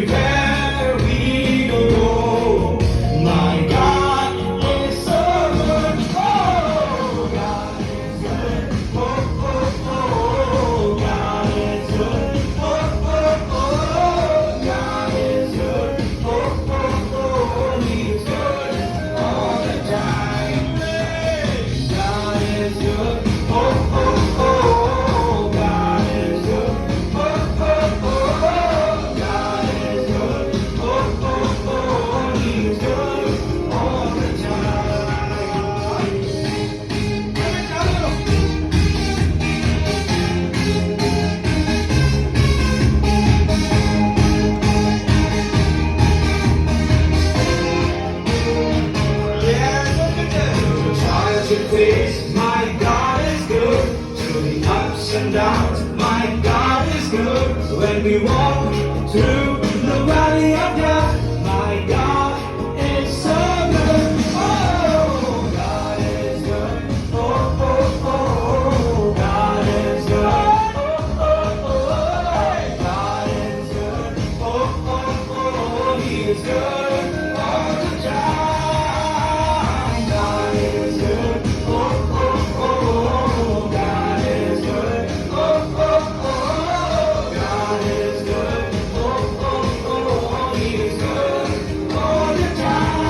everywhere we go. My God is so good. Oh, God is good. Oh, oh, oh, God is good. Oh, oh, oh, God is good. Oh, oh, oh, He's good all the time. God is good. Oh, oh, oh, God is good. Oh, oh, oh, God is good. Oh, oh, oh, He's good all the time. Trials you face, my God is good. Through the ups and downs, my God is good. When we walk through the valley of death, my God is so good. Oh, God is good. Oh, oh, oh, God is good. Oh, oh, oh, God is good. Oh, oh, oh, He is good all the time. God is good. Oh, oh, oh, God is good. Oh, oh, oh, God is good. Oh, oh, oh, He is good all the time.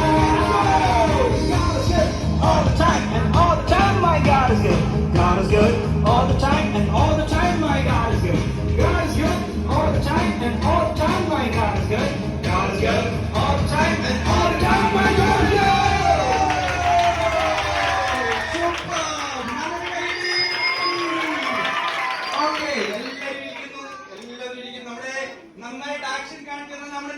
God is good all the time, and all the time my God is good. God is good all the time, and all the time my God is good. God is good all the time, and all the time my God is good. God is good all the time, and all the time my God is good. Okay എല്ലാവരും ഇരിക്കുന്നു നമ്മുടെ നന്നായിട്ട് action കാണിക്കുന്ന നമ്മുടെ